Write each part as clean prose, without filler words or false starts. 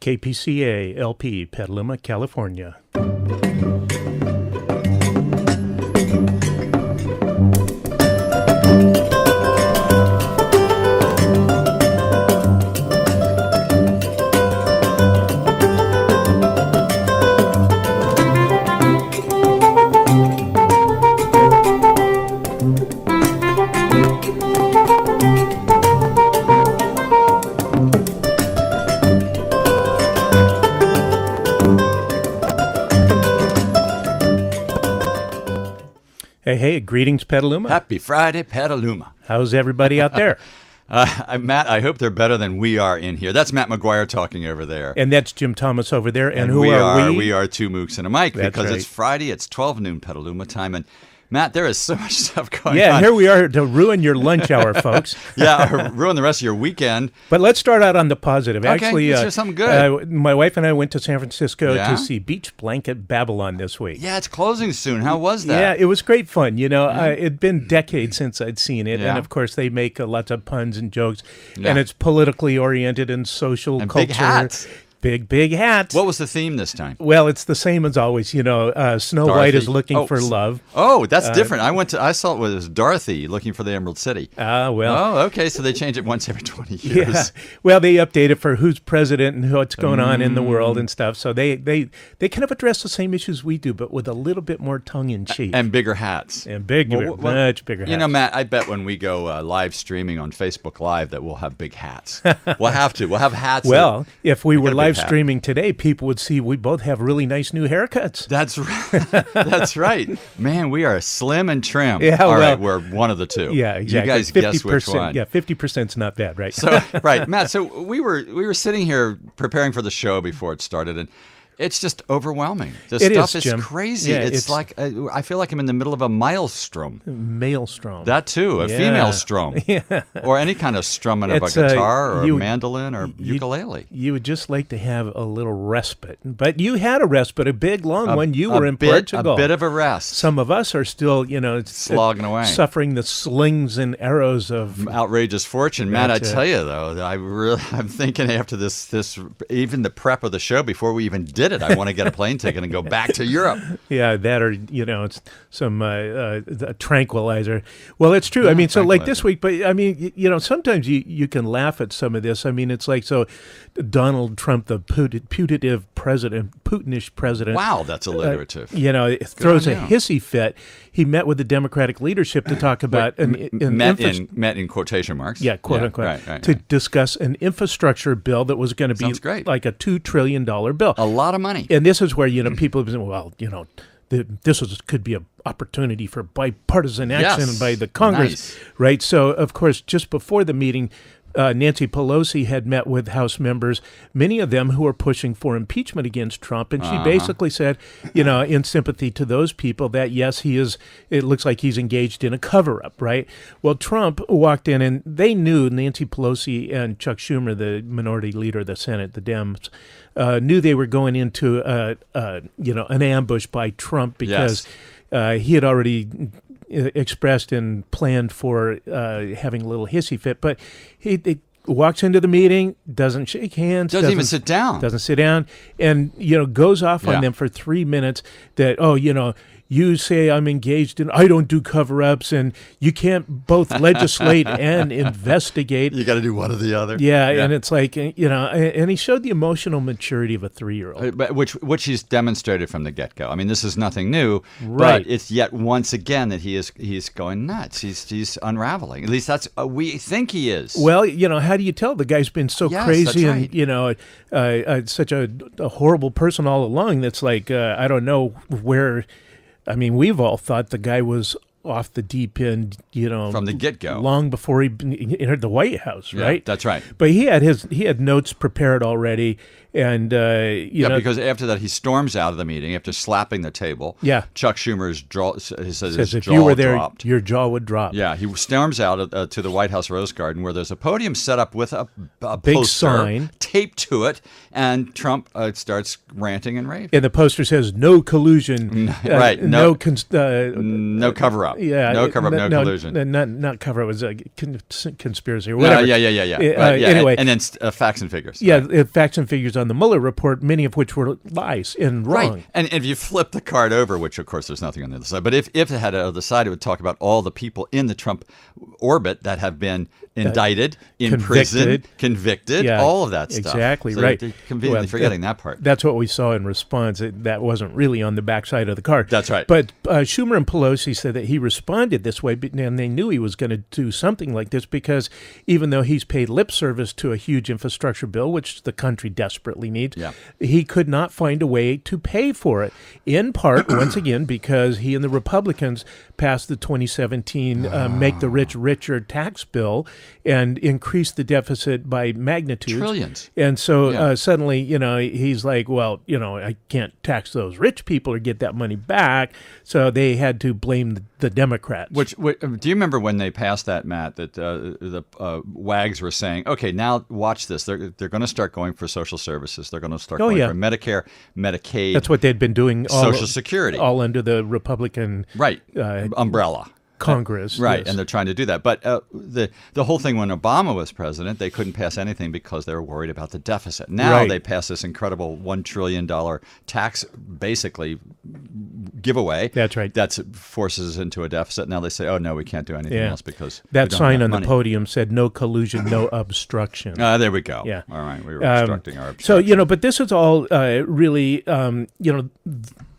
KPCA LP, Petaluma, California. Hey, greetings, Petaluma. Happy Friday, Petaluma. How's everybody out there? Matt, I hope they're better than we are in here. That's Matt McGuire talking over there. And that's Jim Thomas over there. And who we are we? We are two Mooks and a Mike. That's because right. It's Friday, it's 12 noon Petaluma time. And Matt, there is so much stuff going on. Yeah, here we are to ruin your lunch hour, folks. Yeah, or ruin the rest of your weekend. But let's start out on the positive. Okay, Actually, let's hear something good. My wife and I went to San Francisco Yeah? to see Beach Blanket Babylon this week. Yeah, it's closing soon. How was that? Yeah, it was great fun. You know, it'd been decades since I'd seen it. Yeah. And, of course, they make lots of puns and jokes. Yeah. And it's politically oriented and social And culture. big hats. Big hats. What was the theme this time? Well, it's the same as always. You know, Snow White is looking for love. Oh, that's different. I saw it was Dorothy looking for the Emerald City. Well. Oh, okay. So they change it once every 20 years. Yeah. Well, they update it for who's president and what's going on in the world and stuff. So they kind of address the same issues we do, but with a little bit more tongue in cheek. And bigger hats. And much bigger hats. You know, Matt, I bet when we go live streaming on Facebook Live that we'll have big hats. We'll have to. We'll have hats. Well, if we were a big live hat. streaming today, people would see we both have really nice new haircuts. That's right. That's right. Man, we are slim and trim. Yeah, All well, right, we're one of the two. Yeah, exactly. You guys guess which one. Yeah, 50%'s not bad, right? So, right, Matt. So we were sitting here preparing for the show before it started, and it's just overwhelming. The stuff is Jim. crazy. Yeah, it's like I feel like I'm in the middle of a maelstrom. Maelstrom. That too, a female strum. Yeah. Or any kind of strumming of a guitar or a mandolin or ukulele. You would just like to have a little respite. But you had a respite, a big, long one. You were in Portugal. A bit of a rest. Some of us are still, slogging away. Suffering the slings and arrows of outrageous fortune. Matt, I tell you, though, I'm thinking after this, even the prep of the show, before we even did it, I want to get a plane ticket and go back to Europe. Yeah, that or, it's some tranquilizer. Well, it's true. I mean, so like this week, but I mean, sometimes you can laugh at some of this. I mean, it's like, so Donald Trump, the putative president, Putinish president. Wow, that's alliterative. Throws a hissy fit. He met with the Democratic leadership to talk about met in quotation marks. Yeah, quote unquote, right, to discuss an infrastructure bill that was going to be like a $2 trillion bill. A lot of money. And this is where people have been, well, this could be an opportunity for bipartisan action by the Congress, right? So, of course, just before the meeting, Nancy Pelosi had met with House members, many of them who are pushing for impeachment against Trump. And she basically said, in sympathy to those people, that, yes, it looks like he's engaged in a cover-up, right? Well, Trump walked in, and they knew, Nancy Pelosi and Chuck Schumer, the minority leader of the Senate, the Dems, knew they were going into, an ambush by Trump because he had already expressed and planned for having a little hissy fit, but he walks into the meeting, doesn't shake hands, doesn't even sit down, and goes off on them for 3 minutes that you say I'm engaged in, I don't do cover-ups, and you can't both legislate and investigate. You got to do one or the other. Yeah, and it's like, and he showed the emotional maturity of a 3-year-old. Which he's demonstrated from the get-go. I mean, this is nothing new, right? But it's yet once again that he's going nuts. He's unraveling. At least that's we think he is. Well, how do you tell? The guy's been so crazy and, such a horrible person all along. That's like, I don't know where. I mean, we've all thought the guy was off the deep end, from the get-go, long before he entered the White House, right? Yeah, that's right. But he had notes prepared already, and because after that he storms out of the meeting after slapping the table. Yeah, Chuck Schumer's jaw says if you were there, dropped. Your jaw would drop. Yeah, he storms out to the White House Rose Garden where there's a podium set up with a big poster sign taped to it, and Trump starts ranting and raving. And the poster says, "No collusion, right? no cover-up." No cover-up, no collusion. Not cover-up. It was a conspiracy or whatever. Anyway. And then facts and figures. Yeah, facts and figures on the Mueller report, many of which were lies and wrong. Right. And if you flip the card over, which of course there's nothing on the other side, but if it had on the other side, it would talk about all the people in the Trump orbit that have been indicted, imprisoned, convicted, all of that stuff. Exactly, so right. They're conveniently forgetting that part. That's what we saw in response. That wasn't really on the backside of the card. That's right. But Schumer and Pelosi said that he responded this way, and they knew he was going to do something like this because even though he's paid lip service to a huge infrastructure bill, which the country desperately needs, he could not find a way to pay for it, in part, once again, because he and the Republicans passed the 2017 Make the Rich Richer tax bill and increased the deficit by magnitudes. Trillions. And so suddenly, he's like, well, I can't tax those rich people or get that money back. So they had to blame the Democrats. Which do you remember when they passed that, Matt, that the WAGs were saying, okay, now watch this. They're going to start going for social services. They're going to start going for Medicare, Medicaid. That's what they'd been doing. Social Security. All under the Republican umbrella. Congress. Right, and they're trying to do that. But the whole thing when Obama was president, they couldn't pass anything because they were worried about the deficit. Now they pass this incredible $1 trillion tax, basically, giveaway. That's right. That forces us into a deficit. Now they say, oh, no, we can't do anything else because that sign on money. The podium said no collusion, no obstruction. There we go. Yeah. All right, we were obstructing our obstruction. So, but this is all really,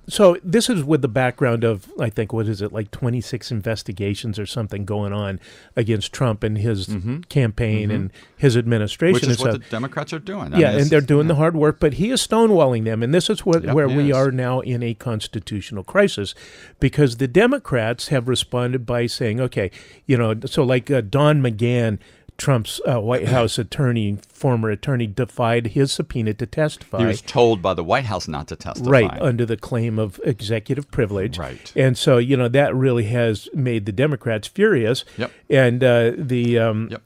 So this is with the background of, I think, 26 investigations or something going on against Trump and his campaign and his administration. Which is what the Democrats are doing. And they're doing the hard work, but he is stonewalling them. And this is where we are now in a constitutional crisis because the Democrats have responded by saying, okay, so like Don McGahn, Trump's White House former attorney, defied his subpoena to testify. He was told by the White House not to testify. Right, under the claim of executive privilege. Right. And so, that really has made the Democrats furious. Yep. And the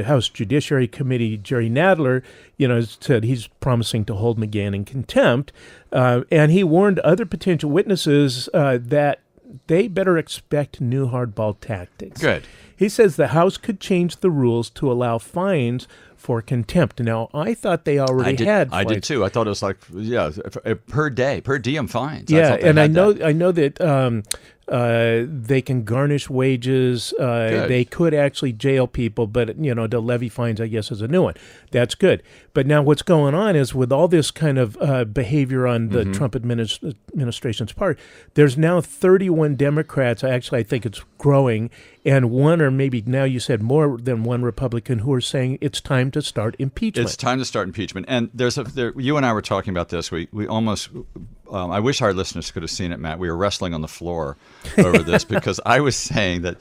House Judiciary Committee, Jerry Nadler, said he's promising to hold McGahn in contempt. And he warned other potential witnesses that they better expect new hardball tactics. Good. He says the House could change the rules to allow fines for contempt. Now, I thought they already had fines. I did too. I thought it was like, per day, per diem fines. Yeah, I know that they can garnish wages. They could actually jail people, but to levy fines, I guess, is a new one. That's good. But now what's going on is with all this kind of behavior on the Trump administration's part, there's now 31 Democrats. Actually, I think it's growing, and one or maybe now you said more than one Republican who are saying it's time to start impeachment. It's time to start impeachment. And you and I were talking about this. We almost. I wish our listeners could have seen it, Matt. We were wrestling on the floor over this because I was saying that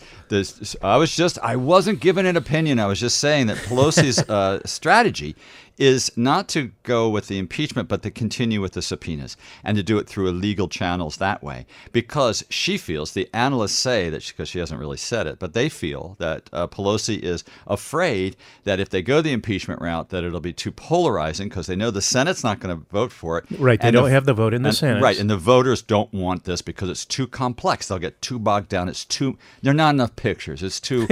I wasn't giving an opinion. I was just saying that Pelosi's strategy is not to go with the impeachment, but to continue with the subpoenas and to do it through illegal channels that way. Because she feels, the analysts say that, because she hasn't really said it, but they feel that Pelosi is afraid that if they go the impeachment route, that it'll be too polarizing because they know the Senate's not going to vote for it. Right, they don't have the vote in the Senate. Right, and the voters don't want this because it's too complex. They'll get too bogged down. There are not enough pictures. It's too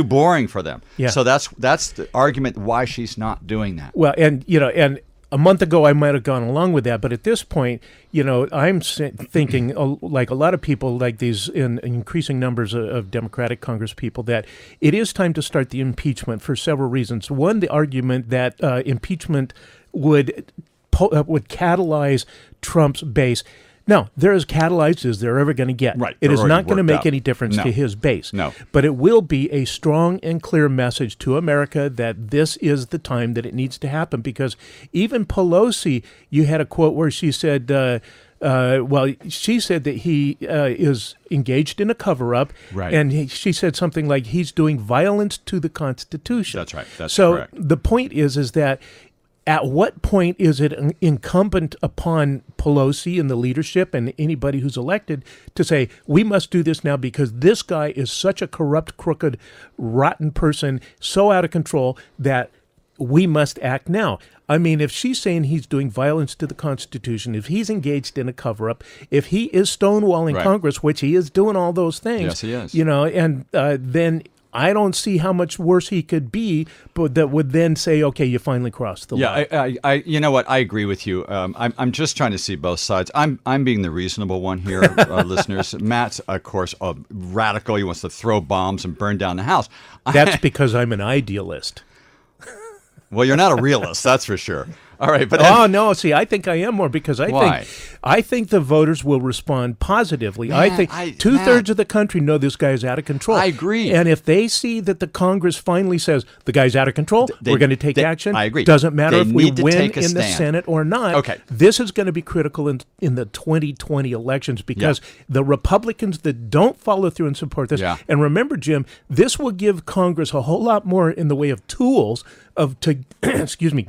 boring for them. Yeah. So that's the argument why she's not doing that. Well, and a month ago I might have gone along with that, but at this point, I'm thinking, like a lot of people, like these in increasing numbers of Democratic Congress people, that it is time to start the impeachment for several reasons. One, the argument that impeachment would catalyze Trump's base. Now, they're as catalyzed as they're ever going to get. Right. It is not going to make any difference to his base. No. But it will be a strong and clear message to America that this is the time that it needs to happen. Because even Pelosi, you had a quote where she said, she said that he is engaged in a cover-up. Right. And she said something like he's doing violence to the Constitution. That's right. That's correct. So the point is that at what point is it incumbent upon Pelosi and the leadership and anybody who's elected to say, we must do this now because this guy is such a corrupt, crooked, rotten person, so out of control that we must act now. I mean, if she's saying he's doing violence to the Constitution, if he's engaged in a cover-up, if he is stonewalling Congress, which he is doing all those things, yes, he is. And then I don't see how much worse he could be, but that would then say, okay, you finally crossed the line. Yeah, I you know what? I agree with you. I'm just trying to see both sides. I'm being the reasonable one here, listeners. Matt's, of course, a radical. He wants to throw bombs and burn down the house. That's because I'm an idealist. Well, you're not a realist, that's for sure. All right, but no, see, I think I am more because Why? I think the voters will respond positively. I think two-thirds of the country know this guy is out of control. I agree. And if they see that the Congress finally says the guy's out of control, we're going to take action. I agree. Doesn't matter if we win in stand. the Senate or not. Okay. This is going to be critical in the 2020 elections because the Republicans that don't follow through and support this, and remember, Jim, this will give Congress a whole lot more in the way of tools to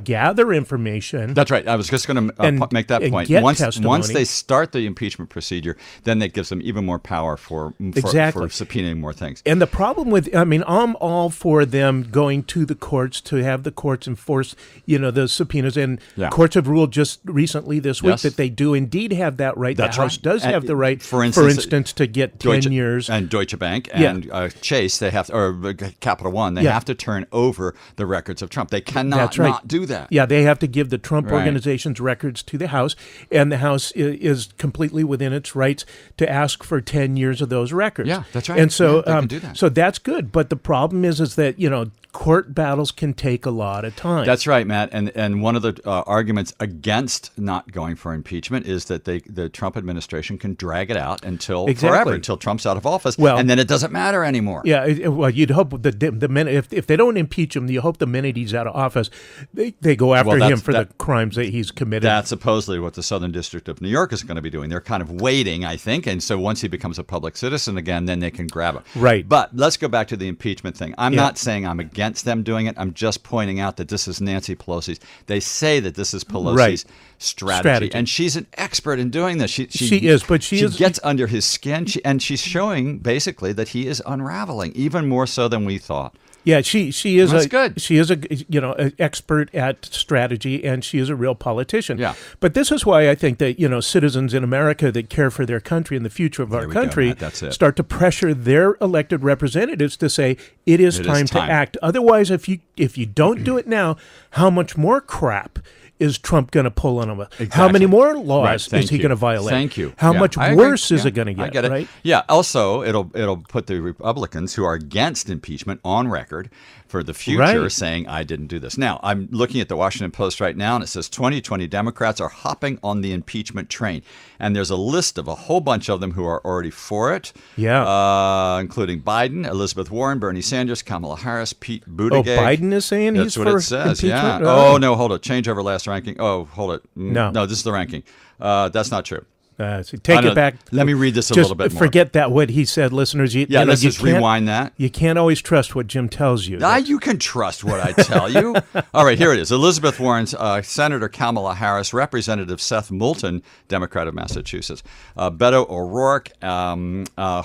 gather information. That's right. I was just going to make that point. Once they start the impeachment procedure, then that gives them even more power for subpoenaing more things. And the problem with, I'm all for them going to the courts to have the courts enforce, the subpoenas. And courts have ruled just recently this week that they do indeed have that right. That's the House does have the right, for instance, to get 10 years. And Deutsche Bank and Chase, they have, or Capital One, they have to turn over the records of Trump. They cannot not do that. Yeah, they have to give the Trump organization's records to the House, and the House is completely within its rights to ask for 10 years of those records. Yeah, that's right. And so, they can do that. So that's good. But the problem is that court battles can take a lot of time. That's right, Matt. And one of the arguments against not going for impeachment is that the Trump administration can drag it out until forever, until Trump's out of office, and then it doesn't matter anymore. Yeah, well, you'd hope the minute if they don't impeach him, you hope the minute he's out of office, they go after him for the crimes that he's committed. That's supposedly what the Southern District of New York is going to be doing. They're kind of waiting, I think, and so once he becomes a public citizen again, then they can grab him. Right. But let's go back to the impeachment thing. I'm not saying I'm against them doing it. I'm just pointing out that this is Nancy Pelosi's. They say that this is Pelosi's strategy, and she's an expert in doing this. She is, but she gets under his skin, and she's showing basically that he is unraveling even more so than we thought. Yeah, she is good. She is an expert at strategy, and she is a real politician. Yeah. But this is why I think that citizens in America that care for their country and the future of our country start to pressure their elected representatives to say it is time to act. Otherwise, if you don't do it now, how much more crap is Trump going to pull on him? Exactly. How many more laws is he going to violate? Thank you. How much worse is it going to get? I get it. Right? Yeah. Also, it'll put the Republicans who are against impeachment on record for the future, saying, I didn't do this. Now, I'm looking at the Washington Post right now, and it says 2020 Democrats are hopping on the impeachment train. And there's a list of a whole bunch of them who are already for it, including Biden, Elizabeth Warren, Bernie Sanders, Kamala Harris, Pete Buttigieg. Oh, Biden is saying That's he's what for it says, impeachment? Oh, no, hold it. Change over last ranking. Oh, hold it. No, this is the ranking. That's not true. So take it back. Let me read this a little bit more. Forget that what he said, listeners. Let's just rewind that. You can't always trust what Jim tells you. You can trust what I tell you. All right, here it is. Elizabeth Warren, Senator Kamala Harris, Representative Seth Moulton, Democrat of Massachusetts, Beto O'Rourke,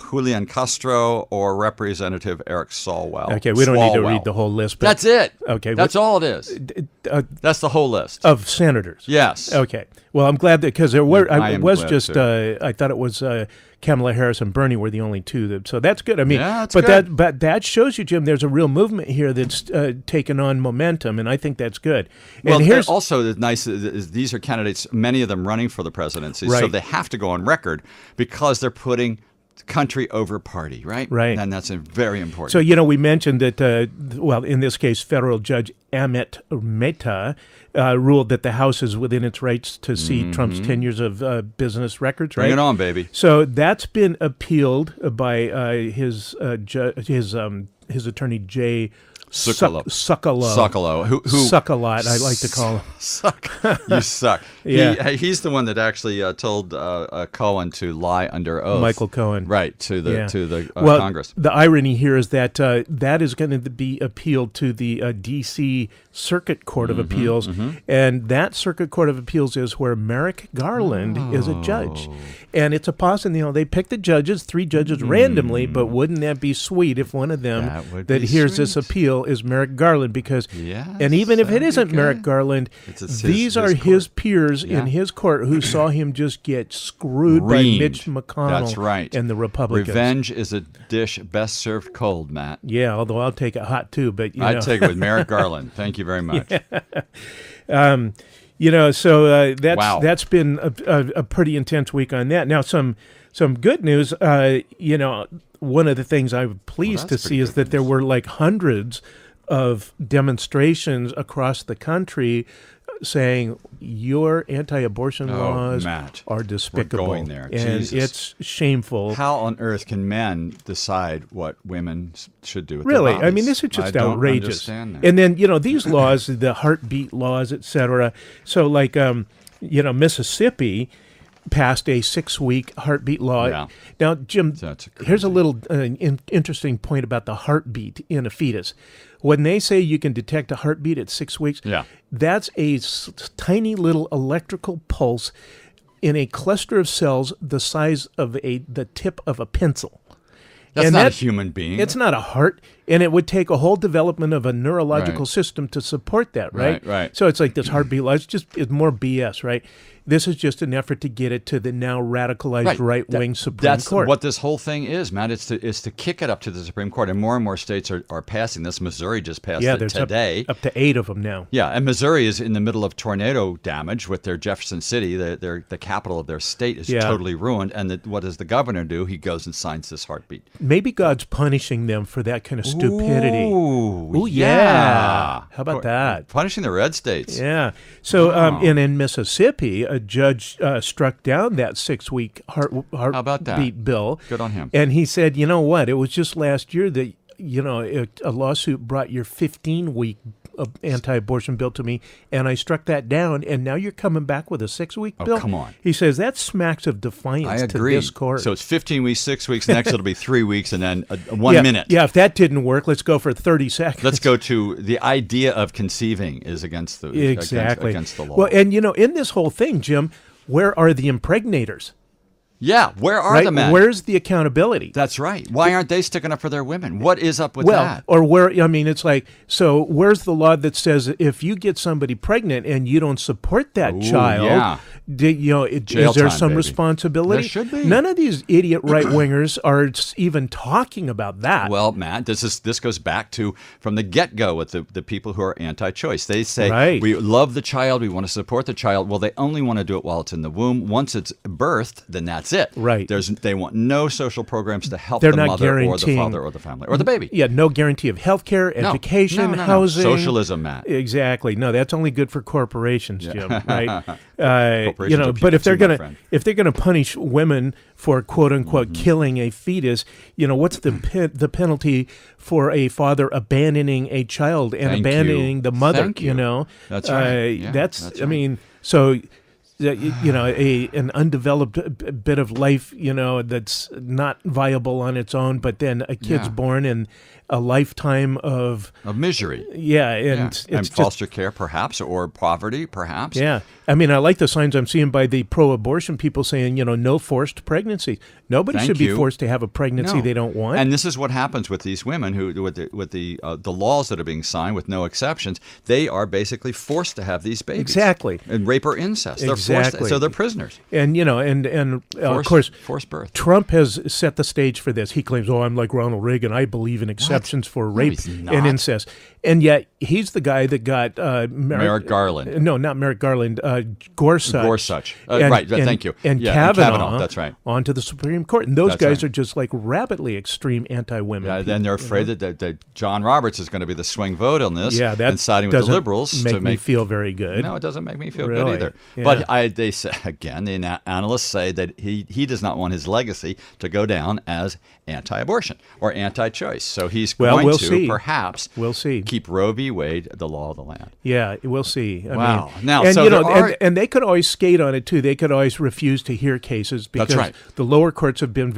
Julian Castro, or Representative Eric Swalwell. Okay, we don't need to read the whole list. But that's it. Okay, that's all it is. That's the whole list of senators. Yes. Okay. Well, I'm glad that because there were. I thought it was Kamala Harris and Bernie were the only two. So that's good. I mean, but that shows you, Jim. There's a real movement here that's taken on momentum, and I think that's good. Well, and here's also the nice is these are candidates, many of them running for the presidency, so they have to go on record because they're putting country over party, right? Right. And that's very important. So, we mentioned that, in this case, federal judge Amit Mehta ruled that the House is within its rights to see Trump's 10 years of business records, right? Bring it on, baby. So that's been appealed by his attorney, Jay Sekulow. Who suck a lot, I like to call him. Suck. You suck. Yeah. He's the one that actually told Cohen to lie under oath. Michael Cohen. Right, to the well, Congress. The irony here is that that is going to be appealed to the D.C. Circuit Court of Appeals, and that Circuit Court of Appeals is where Merrick Garland is a judge. And it's a possibility, they pick the judges, 3 judges randomly, but wouldn't that be sweet if one of them that hears this appeal is Merrick Garland? Because, and even if it isn't Merrick Garland, these are his peers in his court who saw him just get screwed by Mitch McConnell and the Republicans. Revenge is a dish best served cold, Matt. Yeah, although I'll take it hot too. But I'd take it with Merrick Garland. Thank you very much. So that's been a pretty intense week on that. Now, some good news. One of the things I'm pleased to see is that there were like hundreds of demonstrations across the country saying your anti-abortion laws Matt, are despicable. We're going there. And Jesus. it's shameful. How on earth can men decide what women should do with really? their bodies? I mean, this is just outrageous. Understand that. And then, these laws, the heartbeat laws, et cetera. So like, Mississippi passed a 6-week heartbeat law. Yeah. Now, Jim, here's a little interesting point about the heartbeat in a fetus. When they say you can detect a heartbeat at 6 weeks, that's a tiny little electrical pulse in a cluster of cells the size of the tip of a pencil. That's not a human being. It's not a heart, and it would take a whole development of a neurological system to support that, right? Right. So it's like this heartbeat law. It's more BS, right? This is just an effort to get it to the now radicalized right-wing Supreme That's Court. What this whole thing is, Matt. It's to kick it up to the Supreme Court, and more states are passing this. Missouri just passed it today. Up to 8 of them now. Yeah, and Missouri is in the middle of tornado damage with their Jefferson City. The capital of their state is totally ruined. And what does the governor do? He goes and signs this heartbeat. Maybe God's punishing them for that kind of stupidity. Ooh, yeah. How about that? Punishing the red states. Yeah. So in Mississippi, a judge struck down that 6-week heartbeat bill. Good on him. And he said, you know what? It was just last year that, a lawsuit brought your 15-week anti-abortion bill to me, and I struck that down, and now you're coming back with a 6-week bill? Oh, come on. He says that smacks of defiance to this court. So it's 15 weeks, 6 weeks. Next it'll be 3 weeks, and then 1 minute. Yeah, if that didn't work, let's go for 30 seconds. Let's go to the idea of conceiving is against the against the law. Well, and in this whole thing, Jim, where are the impregnators? Yeah, where are the men? Where's the accountability? That's right. Why aren't they sticking up for their women? What is up with that? Or it's like, so where's the law that says if you get somebody pregnant and you don't support that child, is there some responsibility? There should be. None of these idiot right-wingers are even talking about that. Well, Matt, this goes back to from the get-go with the people who are anti-choice. They say, we love the child, we want to support the child. Well, they only want to do it while it's in the womb. Once it's birthed, then that's it. Right. They want no social programs to help the mother or the father or the family or the baby. Yeah, no guarantee of health care, education, housing. Socialism, Matt. Exactly. No, that's only good for corporations, Jim, right? But if they're gonna punish women for quote unquote killing a fetus, what's the penalty for a father abandoning a child and abandoning the mother? That's right. I mean, so. An undeveloped bit of life, that's not viable on its own, but then a kid's born and a lifetime of misery. Yeah, and it's foster care, perhaps, or poverty, perhaps. Yeah, I mean, I like the signs I'm seeing by the pro-abortion people saying, no forced pregnancy. Nobody should be forced to have a pregnancy they don't want. And this is what happens with these women who, with the laws that are being signed, with no exceptions, they are basically forced to have these babies. Exactly. And rape or incest. They're forced, so they're prisoners. And of course, forced birth. Trump has set the stage for this. He claims, I'm like Ronald Reagan. I believe in exceptions for rape and incest. And yet he's the guy that got Merrick Garland. No, not Merrick Garland. Gorsuch. Right. Thank you. And Kavanaugh. That's right. Onto the Supreme Court. And those guys are just like rabidly extreme anti-women. Yeah. Then they're afraid that John Roberts is going to be the swing vote on this. Yeah. That and siding with the liberals to make me feel very good. No, it doesn't make me feel good either. Yeah. But they say again, the analysts say that he does not want his legacy to go down as anti-abortion or anti-choice. So he's going to perhaps keep Roe v. Wade the law of the land. Yeah, we'll see. Wow. Now, and and they could always skate on it too. They could always refuse to hear cases because That's right. the lower courts have been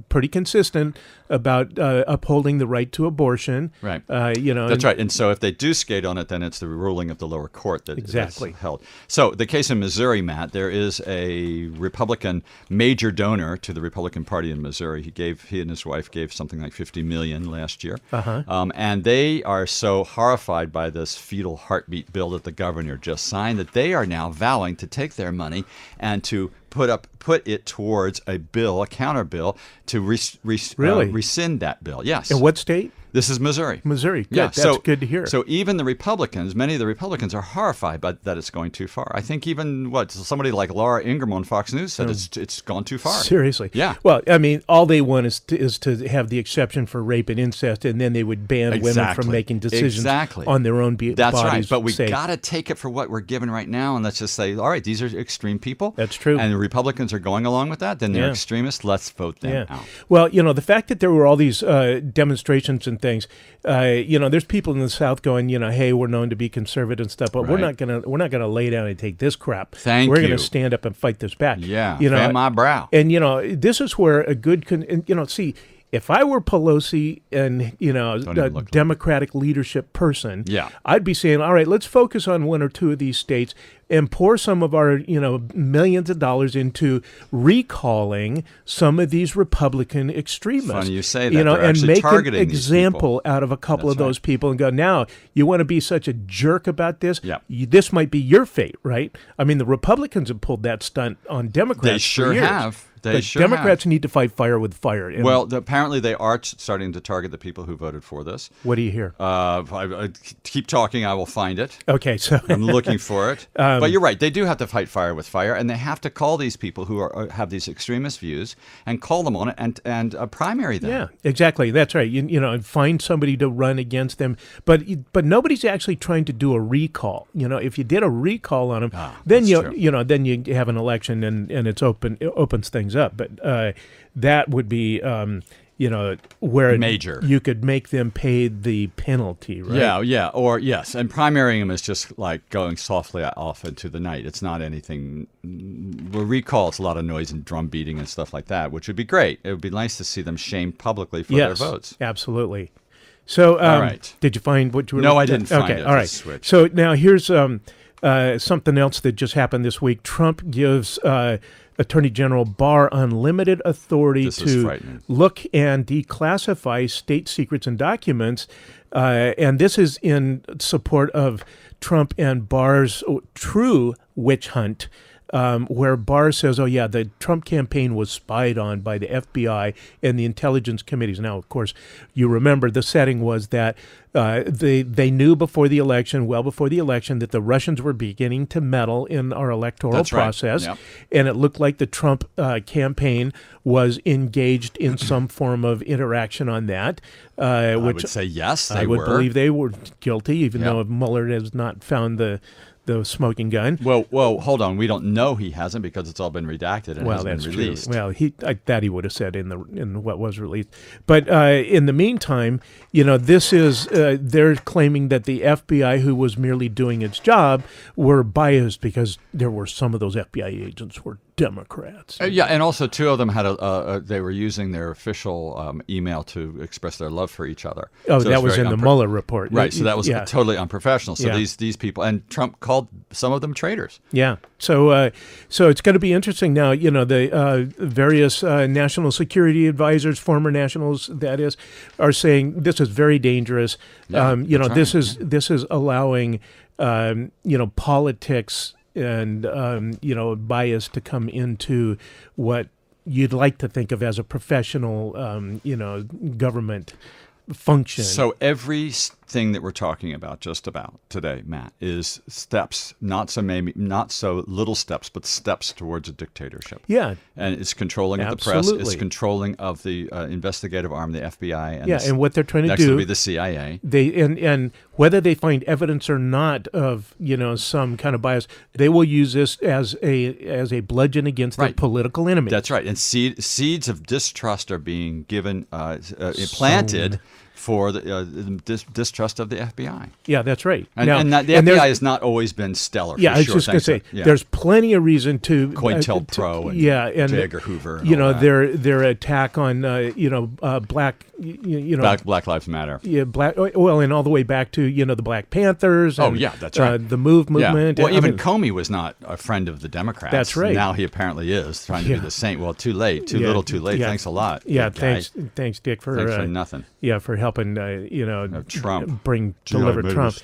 pretty consistent about upholding the right to abortion. Right. That's right. And so if they do skate on it, then it's the ruling of the lower court that's held. So the case in Missouri, Matt, there is a Republican major donor to the Republican Party in Missouri. He and his wife gave something like $50 million last year. And they are so horrified by this fetal heartbeat bill that the governor just signed that they are now vowing to take their money and to put it towards a counter bill to rescind that bill. Yes. In what state? This is Missouri. Missouri. Good. Yeah, that's good to hear. So even the Republicans, many of the Republicans are horrified that it's going too far. I think even somebody like Laura Ingraham on Fox News said it's gone too far. Seriously. Yeah. Well, I mean, all they want is to have the exception for rape and incest, and then they would ban women from making decisions on their own bodies. That's right. But we got to take it for what we're given right now, and let's just say, all right, these are extreme people. That's true. And the Republicans are going along with that. Then they're extremists. Let's vote them out. Well, the fact that there were all these demonstrations and things. There's people in the South going, hey, we're known to be conservative and stuff, but we're not gonna lay down and take this crap. We're gonna stand up and fight this back. Yeah, fan my brow. And this is where a good see. If I were Pelosi and a Democratic leadership person, I'd be saying, all right, let's focus on one or two of these states and pour some of our millions of dollars into recalling some of these Republican extremists. Funny you say that. And make an example out of a couple of those people and go, now you want to be such a jerk about this? This might be your fate, right? I mean, the Republicans have pulled that stunt on Democrats. They sure have. Democrats need to fight fire with fire. Apparently they are starting to target the people who voted for this. What do you hear? I keep talking. I will find it. Okay, so I'm looking for it. But you're right. They do have to fight fire with fire, and they have to call these people who have these extremist views and call them on it and primary them. Yeah, exactly. That's right. And find somebody to run against them. But nobody's actually trying to do a recall. If you did a recall on them, then then you have an election and it opens things up, but that would be where major you could make them pay the penalty, right? And primarying them is just like going softly off into the night. It's not anything. Recall, it's a lot of noise and drum beating and stuff like that, which would be great. It would be nice to see them shamed publicly for their votes. Absolutely. So all right, did you find what you were? No, I didn't find it. Okay, all right. Switch. So now here's something else that just happened this week. Trump gives Attorney General Barr unlimited authority to look and declassify state secrets and documents. And this is in support of Trump and Barr's true witch hunt, where Barr says, the Trump campaign was spied on by the FBI and the intelligence committees. Now, of course, you remember the setting was that they knew before the election, that the Russians were beginning to meddle in our electoral process. Yep. And it looked like the Trump campaign was engaged in some form of interaction on that. Which I would say yes, I would believe they were guilty, even though Mueller has not found the smoking gun. Well, hold on. We don't know he hasn't because it's all been redacted and hasn't been released. True. Well, that he would have said in what was released. But in the meantime, this is they're claiming that the FBI, who was merely doing its job, were biased because there were some of those FBI agents were Democrats. And also two of them had they were using their official email to express their love for each other. Oh, so that was in the Mueller report. Right, so that was totally unprofessional. So these people, and Trump called some of them traitors. Yeah, so it's going to be interesting now. The various national security advisors, former nationals, that is, are saying this is very dangerous. This is allowing politics and bias to come into what you'd like to think of as a professional government function. So everything that we're talking about just about today, Matt, is steps, not so little steps, but steps towards a dictatorship. Yeah. And it's controlling of the press, it's controlling of the investigative arm, the FBI. And and what they're trying to do. Next will be the CIA. And whether they find evidence or not of, some kind of bias, they will use this as a bludgeon against their political enemy. That's right. And seeds of distrust are being given, planted for the distrust of the FBI. Yeah, that's right. And, now, and the FBI has not always been stellar. Yeah, for I was sure. just going to say, there's plenty of reason to COINTELPRO and J. Edgar Hoover. And their attack on black Black Lives Matter. Yeah, and all the way back to the Black Panthers. And, that's right. The movement. Yeah. Well, even Comey was not a friend of the Democrats. That's right. Now he apparently is trying to be the saint. Well, too late, too little, too late. Thanks a lot. Yeah, thanks, Dick, for nothing. Yeah, for helping Trump deliver Trump.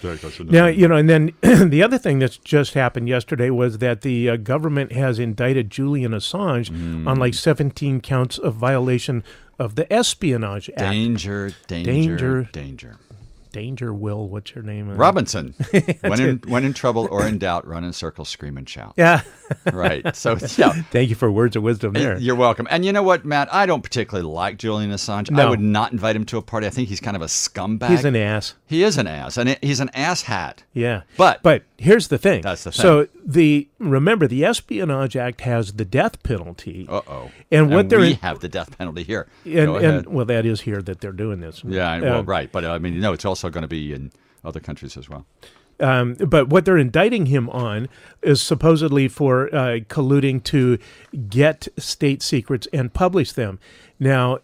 Now and then the other thing that's just happened yesterday was that the government has indicted Julian Assange on like 17 counts of violation of the Espionage Act. Danger, Will, what's your name? Robinson. when in trouble or in doubt, run in circles, scream and shout. Yeah. Right. So, yeah. Thank you for words of wisdom there. You're welcome. And you know what, Matt? I don't particularly like Julian Assange. No. I would not invite him to a party. I think he's kind of a scumbag. He's an ass. He is an ass. And he's an ass hat. Yeah. But here's the thing. That's the thing. So remember, the Espionage Act has the death penalty. Uh-oh. And we have the death penalty here. And well, that is here that they're doing this. Yeah, right. But I mean, it's also going to be in other countries as well. But what they're indicting him on is supposedly for colluding to get state secrets and publish them. Now,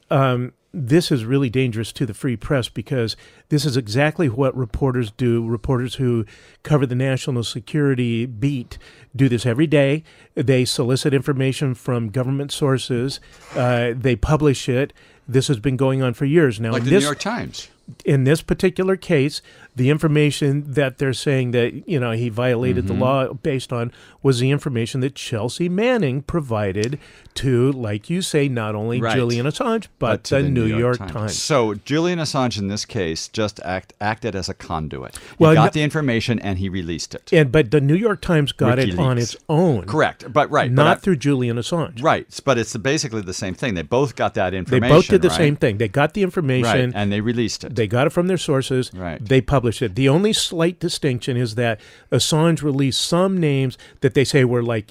this is really dangerous to the free press because this is exactly what reporters do. Reporters who cover the national security beat do this every day. They solicit information from government sources. They publish it. This has been going on for years now. Like the New York Times. In this particular case, the information that they're saying that he violated the law based on was the information that Chelsea Manning provided to, like you say, not only Julian Assange but the New York Times. So Julian Assange in this case just acted as a conduit. Well, he got the information and he released it. But the New York Times got it on its own. Correct, but not through Julian Assange. Right, but it's basically the same thing. They both got that information. They both did the same thing. They got the information and they released it. They got it from their sources. Right. They published it. The only slight distinction is that Assange released some names that they say were like,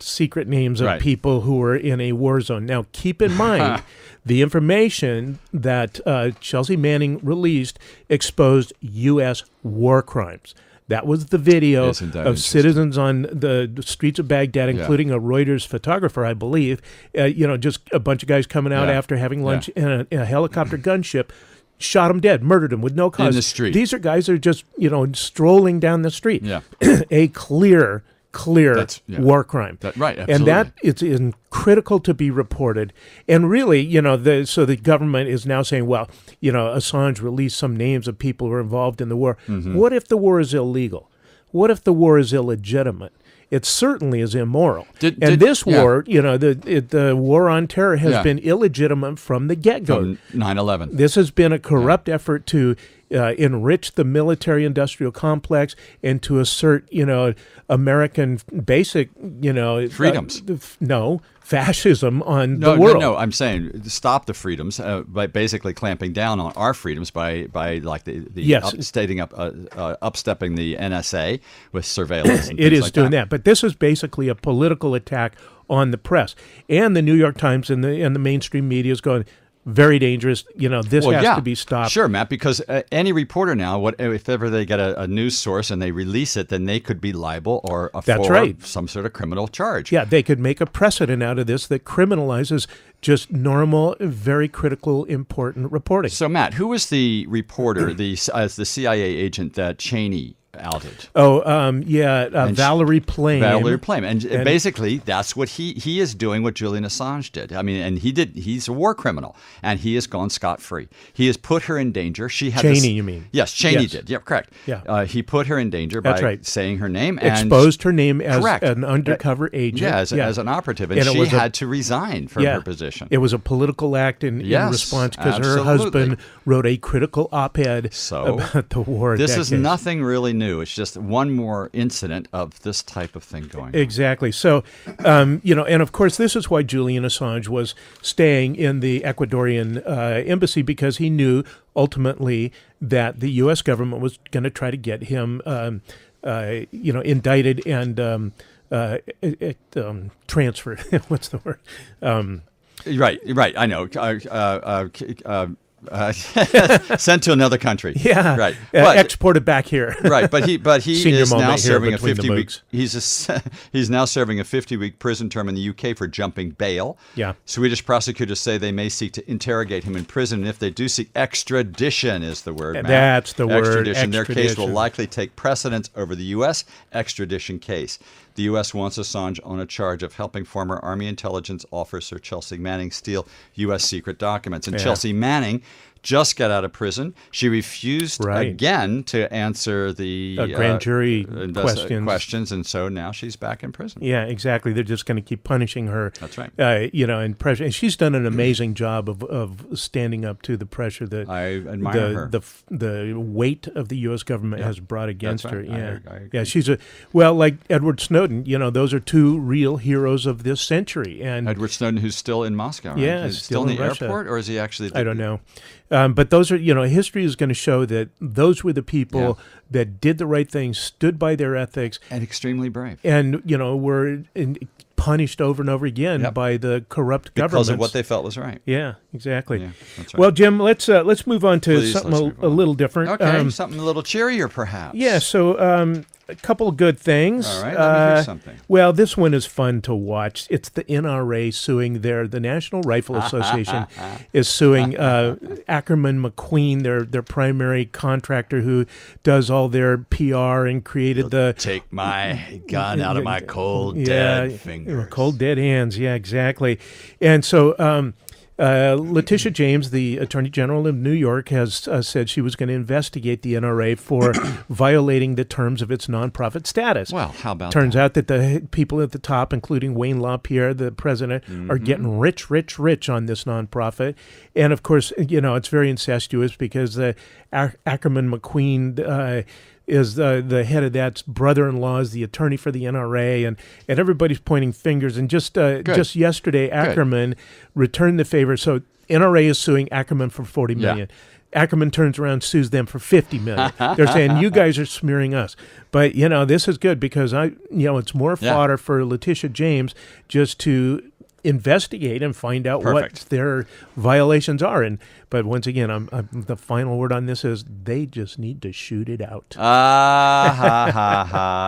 secret names of people who were in a war zone. Now, keep in mind, the information that Chelsea Manning released exposed U.S. war crimes. That was the video of citizens on the streets of Baghdad, including a Reuters photographer, I believe. Just a bunch of guys coming out after having lunch in a helicopter gunship, shot him dead, murdered him with no cause. In the street. These are guys that are just, strolling down the street. Yeah. A clear war crime. Right, absolutely. And that is critical to be reported. And really, so the government is now saying, well, Assange released some names of people who were involved in the war. What if the war is illegal? What if the war is illegitimate? It certainly is immoral. This war, the war on terror has been illegitimate from the get-go. From 9/11. This has been a corrupt effort to enrich the military-industrial complex and to assert, American basic, freedoms. Fascism on the world. No, I'm saying stop the freedoms by basically clamping down on our freedoms by like upstepping the NSA with surveillance. And it is like doing that. But this is basically a political attack on the press, and the New York Times and the mainstream media is going, very dangerous. This has to be stopped. Sure, Matt, because any reporter now, if ever they get a news source and they release it, then they could be liable or for some sort of criminal charge. Yeah, they could make a precedent out of this that criminalizes just normal, very critical, important reporting. So, Matt, who was the reporter, as the CIA agent that Cheney outed? Valerie Plame. Valerie Plame. And basically, that's what he is doing what Julian Assange did. I mean, and he's a war criminal, and he has gone scot-free. He has put her in danger. She had Cheney, you mean? Yes, Cheney did. Yep, correct. Yeah. He put her in danger by saying her name. And exposed her name as an undercover agent. Yeah, as an operative. And she had to resign from her position. It was a political act in response because her husband wrote a critical op-ed about the war. This is nothing really new. It's just one more incident of this type of thing going on. Exactly. So, and of course, this is why Julian Assange was staying in the Ecuadorian embassy, because he knew ultimately that the U.S. government was going to try to get him, indicted and transferred. What's the word? Right. I know. sent to another country. Yeah, right. Exported back here. Right, but he is now serving a 50-week. He's now serving a 50-week prison term in the UK for jumping bail. Yeah. Swedish prosecutors say they may seek to interrogate him in prison, and if they do seek extradition, is the word. Matt. That's the word. Extradition. Their case will likely take precedence over the U.S. extradition case. The U.S. wants Assange on a charge of helping former Army intelligence officer Chelsea Manning steal U.S. secret documents. And Chelsea Manning just got out of prison. She refused again to answer the grand jury questions, and so now she's back in prison. Yeah, exactly. They're just going to keep punishing her. That's right. And pressure. And she's done an amazing job of standing up to the pressure that I admire her. The weight of the U.S. government has brought against her. Yeah, I she's like Edward Snowden. Those are two real heroes of this century. And Edward Snowden, who's still in Moscow. Right? Yeah, he's still in the Russia. airport, or is he actually? I don't know. But those are, history is going to show that those were the people that did the right thing, stood by their ethics. And extremely brave. And, were punished over and over again by the corrupt governments. Because of what they felt was right. Yeah, exactly. Yeah, that's right. Well, Jim, let's move on to something a little different. Okay, something a little cheerier, perhaps. Yeah, so a couple of good things. All right, let me hear something. Well, this one is fun to watch. It's the NRA suing the National Rifle Association is suing Ackerman McQueen, their primary contractor who does all their PR and created Take my gun out of my cold, dead fingers. Cold, dead hands. Yeah, exactly. And so Letitia James, the Attorney General of New York, has said she was going to investigate the NRA for violating the terms of its nonprofit status. Well, how about Turns out that the people at the top, including Wayne LaPierre, the president, are getting rich on this nonprofit. And, of course, it's very incestuous because Ackerman McQueen is the head of that's brother-in-law is the attorney for the NRA, and everybody's pointing fingers. And just yesterday, Ackerman returned the favor. So NRA is suing Ackerman for $40 million. Yeah. Ackerman turns around, sues them for $50 million. They're saying, you guys are smearing us. But, this is good because it's more fodder for Letitia James just to investigate and find out what their violations are. But once again, I'm the final word on this is they just need to shoot it out.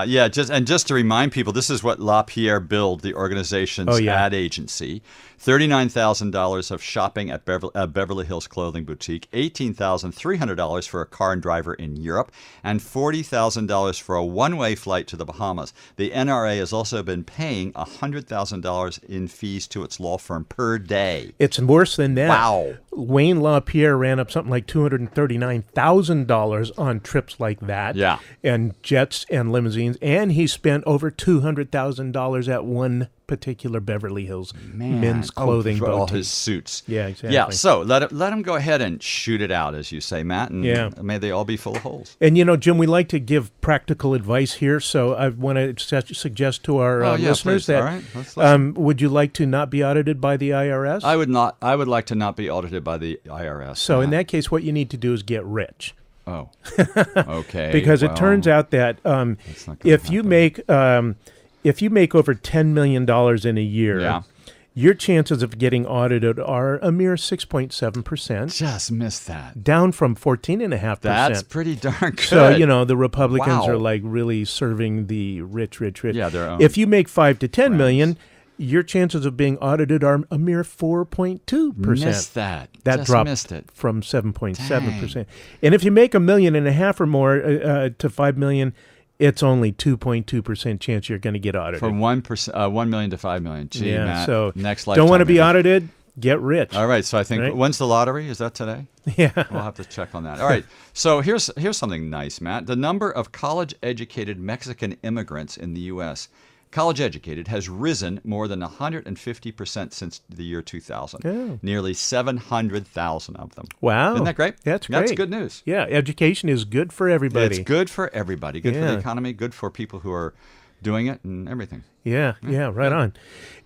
Yeah, just to remind people, this is what LaPierre billed the organization's ad agency. $39,000 of shopping at Beverly Hills clothing boutique, $18,300 for a car and driver in Europe, and $40,000 for a one-way flight to the Bahamas. The NRA has also been paying $100,000 in fees to its law firm per day. It's worse than that. Wow. Wayne LaPierre ran up something like $239,000 on trips like that. Yeah. And jets and limousines. And he spent over $200,000 at one particular Beverly Hills men's clothing for boutique. All his suits. Yeah, exactly. Yeah, so let him go ahead and shoot it out, as you say, Matt, and may they all be full of holes. And, Jim, we like to give practical advice here, so I want to suggest to our listeners that all right, let's listen. Would you like to not be audited by the IRS? I would like to not be audited by the IRS. So in that case, what you need to do is get rich. Oh, okay. Because it turns out that if you make over $10 million in a year, your chances of getting audited are a mere 6.7%. Just missed that. Down from 14.5%. That's pretty darn good. So, the Republicans are like really serving the rich. Yeah, their own. If you make 5 to 10 million, your chances of being audited are a mere 4.2%. Missed that. That Just dropped missed it. from 7.7%. And if you make $1.5 million or more to $5 million, it's only 2.2% chance you're going to get audited. From 1 million to 5 million. Gee, Matt, so next lifetime. Don't want to be audited? Get rich. All right, so I think when's the lottery? Is that today? Yeah. We'll have to check on that. All right, so here's something nice, Matt. The number of college-educated Mexican immigrants in the U.S., college-educated, has risen more than 150% since the year 2000. Yeah. Nearly 700,000 of them. Wow. Isn't that great? That's great. That's good news. Yeah, education is good for everybody. It's good for everybody. Good for the economy, good for people who are doing it and everything. Yeah, right on.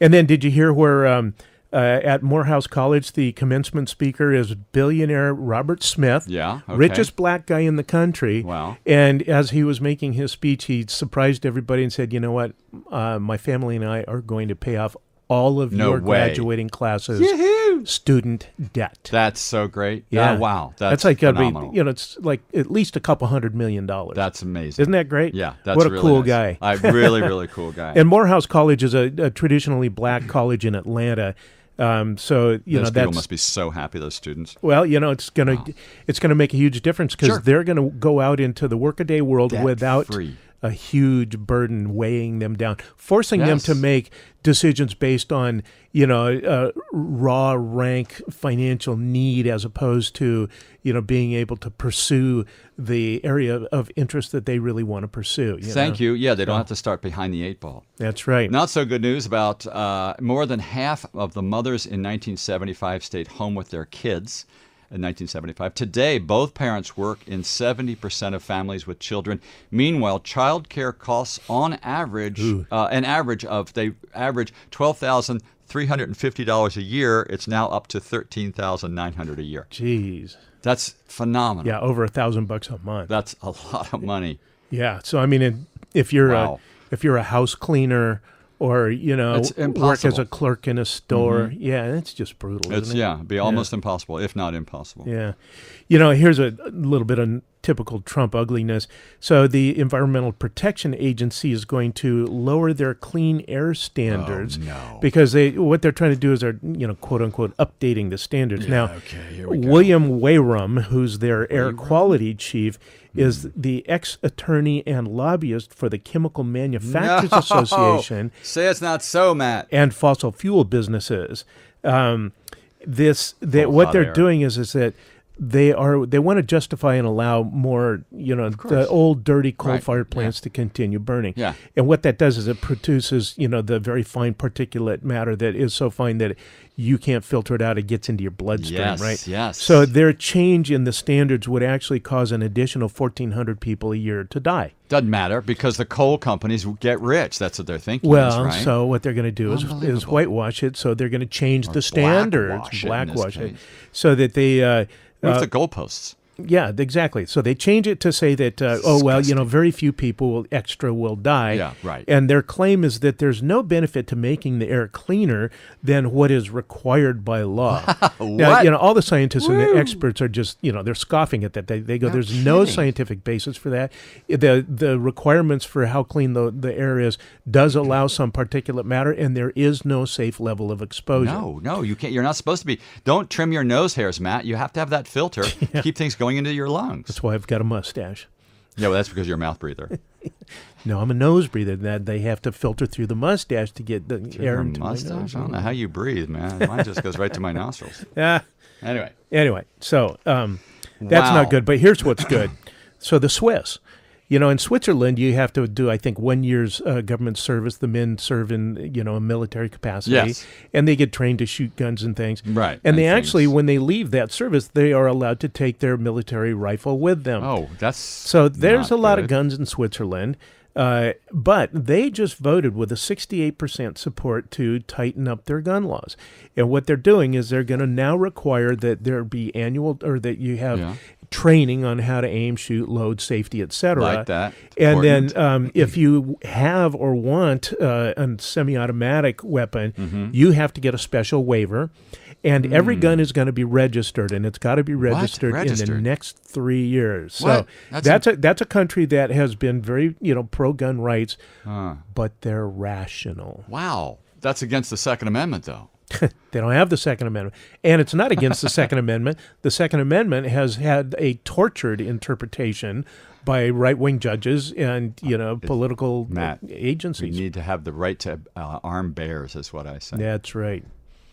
And then did you hear where at Morehouse College, the commencement speaker is billionaire Robert Smith, richest black guy in the country. Wow. And as he was making his speech, he surprised everybody and said, you know what, my family and I are going to pay off all of your graduating classes student debt. That's so great. Yeah. Wow. That's like gotta phenomenal. be, it's like at least a couple $100 million. That's amazing. Isn't that great? Yeah. That's what a really cool nice. guy. Really, really cool guy. And Morehouse College is a traditionally black college in Atlanta. So those that's people must be so happy. Those students. Well, it's gonna make a huge difference because they're gonna go out into the workaday world without a huge burden weighing them down, forcing them to make decisions based on raw rank financial need as opposed to being able to pursue the area of interest that they really want to pursue. Thank you. Yeah, they don't have to start behind the 8 ball. That's right. Not so good news about more than half of the mothers in 1975 stayed home with their kids. In 1975. Today, both parents work in 70% of families with children. Meanwhile, child care costs on average, they average $12,350 a year. It's now up to $13,900 a year. Jeez. That's phenomenal. Yeah, over $1,000 a month. That's a lot of money. Yeah. So I mean, if you're a house cleaner or work as a clerk in a store, it's just brutal. Isn't it? Be almost impossible, if not impossible. Yeah. Here's a little bit of typical Trump ugliness. So the Environmental Protection Agency is going to lower their clean air standards because what they're trying to do is they're, quote unquote, updating the standards. Yeah, now, okay, here we go. William Wayrum, who's their air quality chief, is the ex-attorney and lobbyist for the Chemical Manufacturers Association. Say it's not so, Matt. And fossil fuel businesses. What they're doing is that they want to justify and allow more, the old dirty coal-fired plants to continue burning. Yeah. And what that does is it produces, the very fine particulate matter that is so fine that you can't filter it out. It gets into your bloodstream, right? Yes. So their change in the standards would actually cause an additional 1,400 people a year to die. Doesn't matter because the coal companies get rich. That's what they're thinking. Well, right? So what they're going to do is whitewash it. So they're going to change the standards, blackwash it, so that they move the goalposts. Yeah, exactly. So they change it to say that, very few people will die. Yeah, right. And their claim is that there's no benefit to making the air cleaner than what is required by law. Now, all the scientists and the experts are just, they're scoffing at that. They go, there's no scientific basis for that. The requirements for how clean the air is does allow some particulate matter, and there is no safe level of exposure. No, you can't. You're not supposed to be. Don't trim your nose hairs, Matt. You have to have that filter to keep things going into your lungs. That's why I've got a mustache. Yeah, well, that's because you're a mouth breather. No, I'm a nose breather. That they have to filter through the mustache to get the air into my nose. I don't know how you breathe, man. Mine just goes right to my nostrils. Yeah. Anyway, so that's not good. But here's what's good. So the Swiss. In Switzerland, you have to do, I think, 1 year's government service. The men serve in, a military capacity, and they get trained to shoot guns and things. Right. And they actually, when they leave that service, they are allowed to take their military rifle with them. Oh, that's so there's a lot of guns in Switzerland, but they just voted with a 68% support to tighten up their gun laws. And what they're doing is they're going to now require that there be that you have training on how to aim, shoot, load, safety, etc. Like that. And then if you have or want a semi-automatic weapon, you have to get a special waiver. And every gun is going to be registered, and it's got to be registered in the next 3 years. So that's a country that has been very, pro-gun rights, but they're rational. Wow. That's against the Second Amendment, though. They don't have the Second Amendment. And it's not against the Second Amendment. The Second Amendment has had a tortured interpretation by right-wing judges and, political agencies. We need to have the right to arm bears, is what I say. That's right.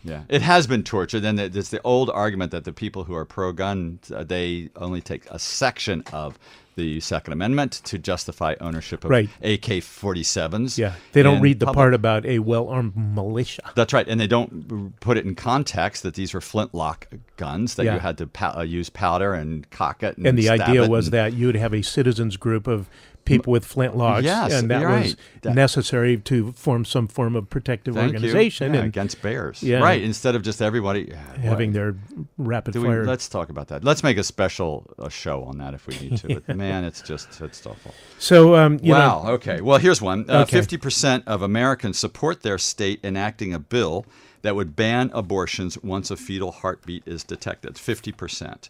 Yeah, it has been tortured, and it's the old argument that the people who are pro-gun, they only take a section of the Second Amendment to justify ownership of AK-47s. Yeah, they don't read the part about a well-armed militia. That's right, and they don't put it in context that these were flintlock guns, that you had to use powder and cock it and the stab idea it was that you would have a citizens group of people with flintlocks, and that was necessary to form some form of protective organization against bears. Right, instead of just everybody having their rapid fire. Let's talk about that. Let's make a special show on that if we need to. But man, it's awful. So, okay. Well, here's one. 50% of Americans support their state enacting a bill that would ban abortions once a fetal heartbeat is detected, 50%,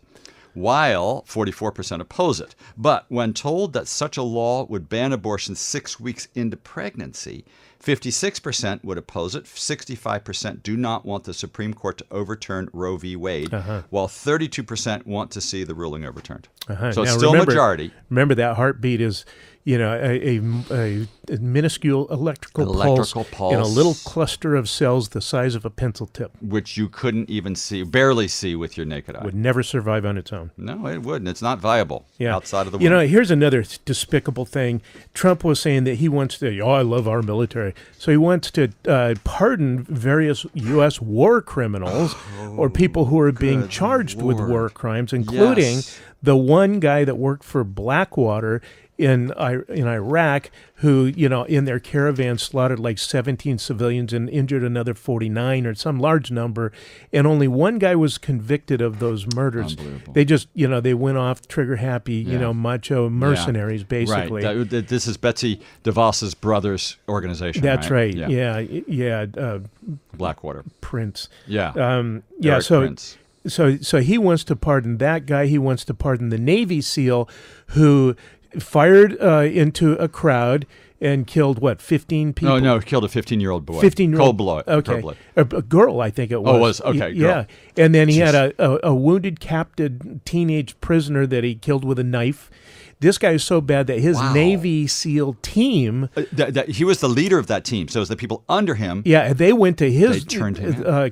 while 44% oppose it. But when told that such a law would ban abortion 6 weeks into pregnancy, 56% would oppose it, 65% do not want the Supreme Court to overturn Roe v. Wade, while 32% want to see the ruling overturned. So it's still majority. Remember, that heartbeat is, a minuscule electrical pulse in a little cluster of cells the size of a pencil tip. Which you couldn't even barely see with your naked eye. Would never survive on its own. No, it wouldn't. It's not viable outside of the womb. Here's another despicable thing. Trump was saying that he wants to, I love our military. So he wants to pardon various U.S. war criminals or people who are being charged with war crimes, including the one guy that worked for Blackwater in Iraq, who, in their caravan slaughtered like 17 civilians and injured another 49 or some large number, and only one guy was convicted of those murders. They just, they went off trigger happy, macho mercenaries, basically. Right. This is Betsy DeVos's brother's organization. That's right. Blackwater. Prince. Eric Prince. So he wants to pardon that guy. He wants to pardon the Navy SEAL who fired into a crowd and killed, 15 people? No, killed a 15-year-old boy. 15-year-old. Cold blood. Okay. A girl, I think it was. Oh, it was? Okay, girl. Yeah. And then he had a wounded captive teenage prisoner that he killed with a knife. This guy is so bad that his Navy SEAL team... he was the leader of that team, so it was the people under him. Yeah, they went to his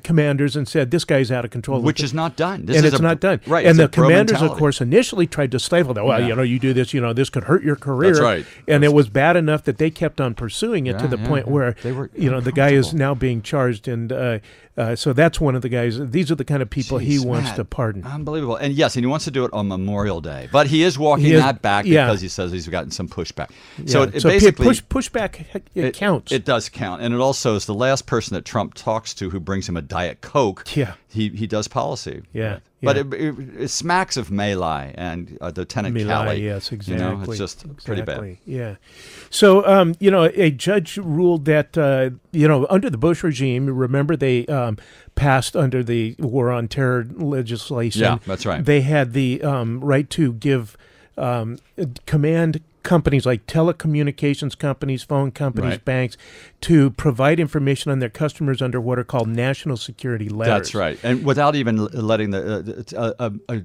commanders and said, this guy's out of control. Which is not done. It's not done. Right. And the commanders, of course, initially tried to stifle that. Well, you do this, this could hurt your career. That's right. And it was bad enough that they kept on pursuing it to the point where, the guy is now being charged. And so that's one of the guys. These are the kind of people he wants to pardon. Unbelievable. And yes, and he wants to do it on Memorial Day. But he is walking that back because he says he's gotten some pushback. So basically, pushback counts. It does count. And it also is the last person that Trump talks to who brings him a Diet Coke. Yeah. He does policy. Yeah. But it smacks of My Lai and Lieutenant Kelly. Yes, exactly. It's just pretty bad. Yeah. So, a judge ruled that, under the Bush regime, remember they passed under the War on Terror legislation. Yeah, that's right. They had the right to give command companies like telecommunications companies, phone companies, banks, to provide information on their customers under what are called national security letters. That's right, and without even letting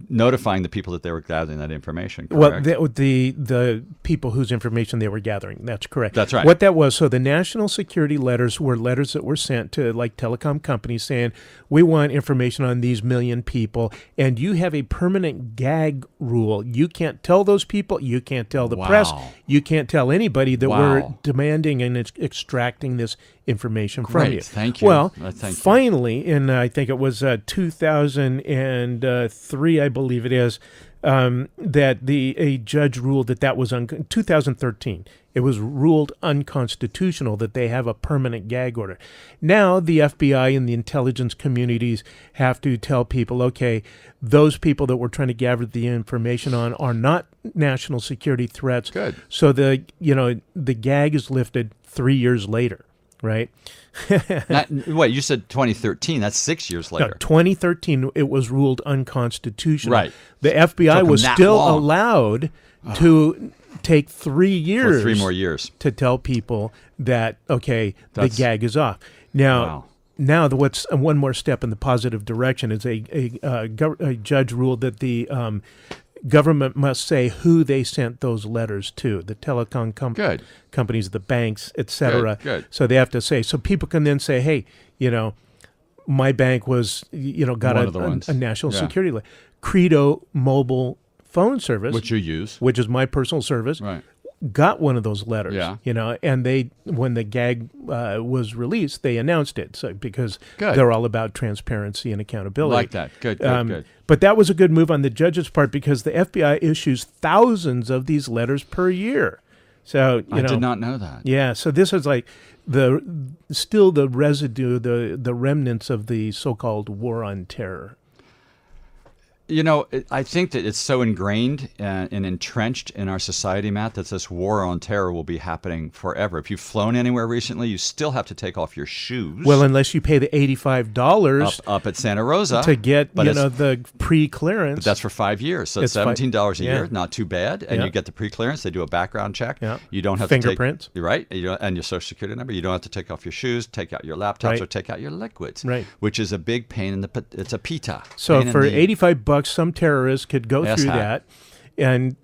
notifying the people that they were gathering that information. Correct? Well, the people whose information they were gathering. That's correct. That's right. What that was, so the national security letters were letters that were sent to like telecom companies saying, we want information on these million people, and you have a permanent gag rule. You can't tell those people. You can't tell the press. You can't tell anybody that we're demanding and extracting this information from you. Thank you. Well, finally, in I think it was 2003, I believe it is, that a judge ruled that was 2013. It was ruled unconstitutional that they have a permanent gag order. Now the FBI and the intelligence communities have to tell people, okay, those people that we're trying to gather the information on are not national security threats. Good. So the gag is lifted 3 years later, right? Wait, you said 2013. That's 6 years later. No, 2013, it was ruled unconstitutional. Right. The FBI was still allowed to take 3 years. For 3 more years. To tell people that, okay, the gag is off. Now, what's one more step in the positive direction is a judge ruled that the government must say who they sent those letters to, the telecom companies, the banks, etc. Good. So they have to say, so people can then say, hey, my bank was, got a national security letter. Credo mobile phone service, which you use, which is my personal service, right, got one of those letters. Yeah. And they, when the gag was released, they announced it. So because they're all about transparency and accountability. Like that. Good. But that was a good move on the judge's part because the FBI issues thousands of these letters per year. So I did not know that. Yeah. So this is like the residue, the remnants of the so-called War on Terror. I think that it's so ingrained and entrenched in our society, Matt, that this war on terror will be happening forever. If you've flown anywhere recently, you still have to take off your shoes. Well, unless you pay the $85 up at Santa Rosa to get the pre-clearance. But that's for 5 years, so it's $17 a year, not too bad. And you get the pre-clearance. They do a background check. Yeah. You don't have fingerprints. You're right, and your social security number. You don't have to take off your shoes, take out your laptops, or take out your liquids. Right. Which is a big pain in the. It's a pita. So for $85, some terrorist could go through that and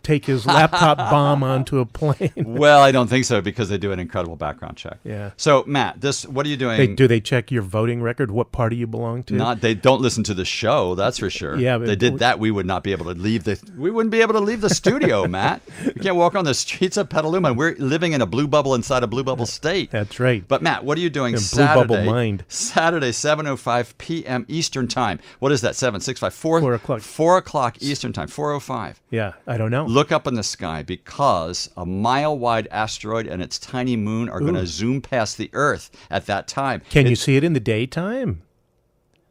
take his laptop bomb onto a plane. Well, I don't think so, because they do an incredible background check. Yeah. So, Matt, what are you doing? Do they check your voting record, what party you belong to? They don't listen to the show, that's for sure. Yeah, but they did that, we would not be able to leave we wouldn't be able to leave the studio, Matt. We can't walk on the streets of Petaluma. We're living in a blue bubble inside a blue bubble state. That's right. But Matt, what are you doing Saturday? Blue bubble mind. Saturday, 7:05 p.m. Eastern time. What is that? 7, 6, 5, 4 o'clock. 4 o'clock Eastern time. 4:05. Yeah, I don't know. Look up in the sky, because a mile-wide asteroid and its tiny moon are going to zoom past the Earth at that time. Can you see it in the daytime?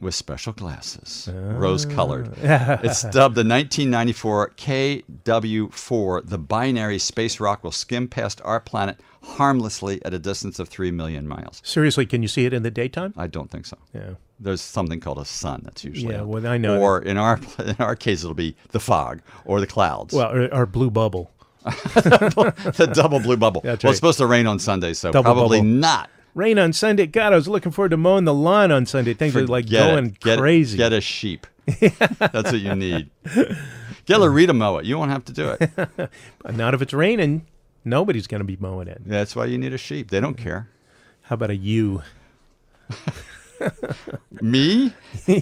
With special glasses, rose-colored. It's dubbed the 1994 KW4. The binary space rock will skim past our planet harmlessly at a distance of 3 million miles. Seriously, can you see it in the daytime? I don't think so. Yeah. There's something called a sun that's usually well, I know. Or in our case, it'll be the fog or the clouds. Well, our blue bubble. The double blue bubble. That's Well, right. it's supposed to rain on Sunday, so Double probably bubble. not. Rain on Sunday. God, I was looking forward to mowing the lawn on Sunday. Things are going crazy. Get a sheep. That's what you need. Get Larita mow it. You won't have to do it. Not if it's raining. Nobody's going to be mowing it. That's why you need a sheep. They don't care. How about a ewe? Me?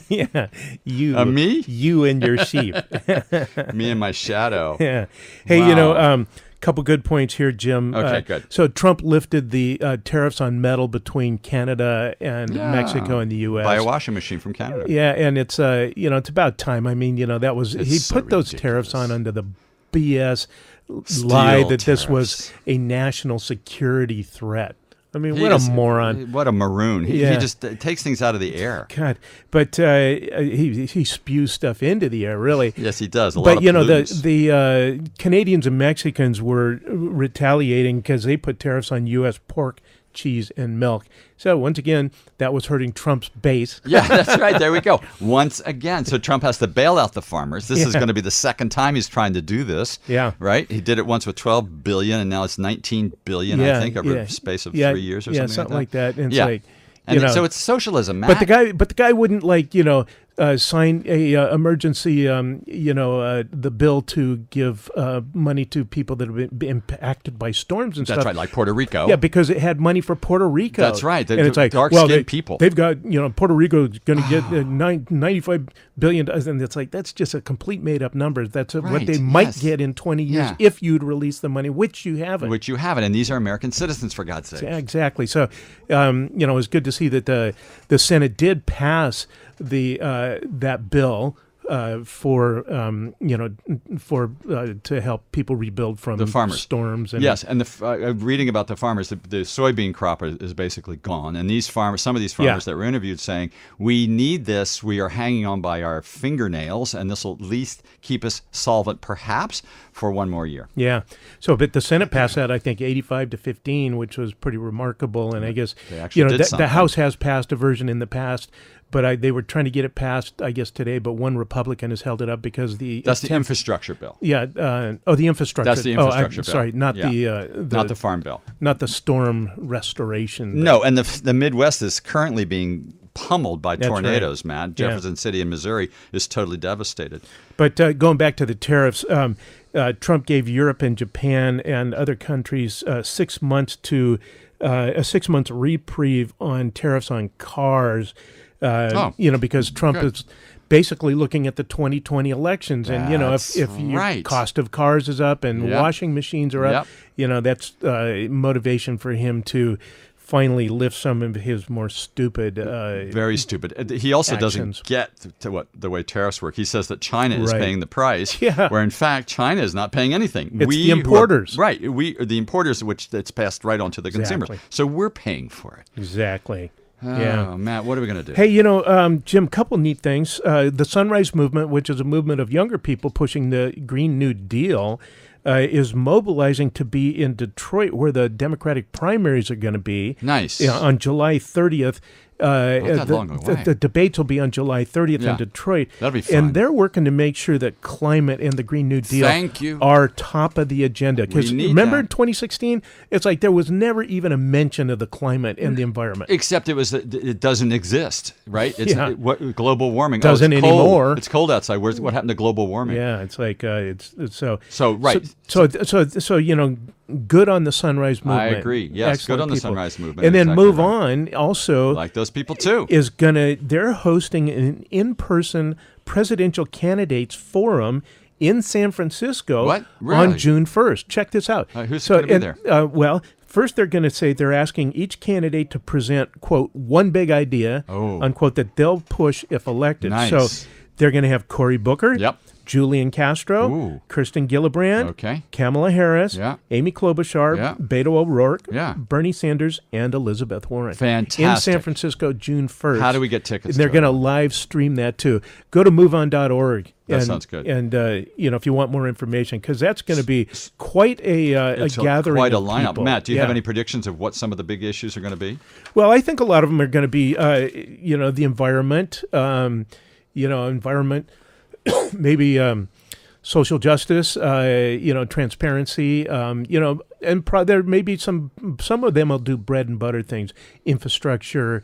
Yeah, you. Me? You and your sheep. Me and my shadow. Yeah. Hey, Wow. couple good points here, Jim. Okay, good. So Trump lifted the tariffs on metal between Canada and Mexico and the U.S. Buy a washing machine from Canada. Yeah, and it's it's about time. I mean, that was he so put those ridiculous. tariffs on under the BS Steel lie that this was tariffs. a national security threat. I mean, what a moron! What a maroon! He Yeah. just takes things out of the air. God, but he spews stuff into the air, really. Yes, he does. But lot of pollutants. the Canadians and Mexicans were retaliating because they put tariffs on U.S. pork, cheese, and milk. So once again, that was hurting Trump's base. Yeah, that's right. There we go. Once again, so Trump has to bail out the farmers. This is going to be the second time he's trying to do this. Yeah. Right? He did it once with $12 billion, and now it's $19 billion, I think, over a space of 3 years or something like that. And yeah. it's like, and so it's socialism, Matt. But the guy wouldn't sign a emergency the bill to give money to people that have been impacted by storms and That's stuff. right, like Puerto Rico. Yeah, because it had money for Puerto Rico. That's right. And it's like dark-skinned people. They've got Puerto Rico is going to get $95 billion, and it's like that's just a complete made up number. That's what they might get in 20 years if you'd release the money, which you haven't. And these are American citizens, for God's sake. Yeah, exactly. So it was good to see that the Senate did pass that bill to help people rebuild from the farmers. Storms. And yes, and reading about the farmers, the soybean crop is basically gone, and these farmers, some of these farmers that were interviewed, saying, "We need this. We are hanging on by our fingernails, and this will at least keep us solvent, perhaps for one more year." Yeah. So, but the Senate passed that, I think, 85-15, which was pretty remarkable. And I guess the House has passed a version in the past. But they were trying to get it passed, I guess, today. But one Republican has held it up because that's the infrastructure bill. Yeah. The infrastructure. That's the infrastructure bill. Sorry, not not the farm bill. Not the storm restoration bill. No, and the Midwest is currently being pummeled by tornadoes, right. Man. Jefferson City in Missouri is totally devastated. But going back to the tariffs, Trump gave Europe and Japan and other countries 6 months to a 6 month reprieve on tariffs on cars. Because Trump is basically looking at the 2020 elections, and if your cost of cars is up and washing machines are up, that's motivation for him to finally lift some of his more stupid, very stupid. He also actions. Doesn't get to the way tariffs work. He says that China is paying the price, Yeah. where in fact China is not paying anything. It's the importers, We are the importers, which it's passed right on to the consumers. So we're paying for it. Exactly. Oh, Matt, what are we going to do? Hey, Jim, couple neat things. The Sunrise Movement, which is a movement of younger people pushing the Green New Deal, is mobilizing to be in Detroit, where the Democratic primaries are going to be. Nice. On July 30th. The debates will be on July 30th in Detroit. That'll be fun. And they're working to make sure that climate and the Green New Deal are top of the agenda. Because remember in 2016, it's like there was never even a mention of the climate and the environment. Except it doesn't exist, right? It's global warming doesn't anymore. It's cold outside. What happened to global warming? Yeah, it's like it's so right. So good on the Sunrise Movement. I agree. Yes, Excellent good on the people. Sunrise Movement. And then Move On also like those people too they're hosting an in-person presidential candidates forum in San Francisco on June 1st. Check this out. Who's going to be there? Well, first they're going to say they're asking each candidate to present, quote, one big idea, unquote, that they'll push if elected. Nice. So they're going to have Cory Booker. Yep. Julian Castro, Kirsten Gillibrand, Kamala Harris, Amy Klobuchar, Beto O'Rourke, Bernie Sanders, and Elizabeth Warren. Fantastic. In San Francisco, June 1st. How do we get tickets? And they're going to live stream that too. Go to moveon.org. That sounds good. And, if you want more information, because that's going to be quite a gathering. Quite a of lineup. people. Matt, do you have any predictions of what some of the big issues are going to be? Well, I think a lot of them are going to be, the environment, maybe social justice, transparency, and there may be some of them will do bread and butter things, infrastructure,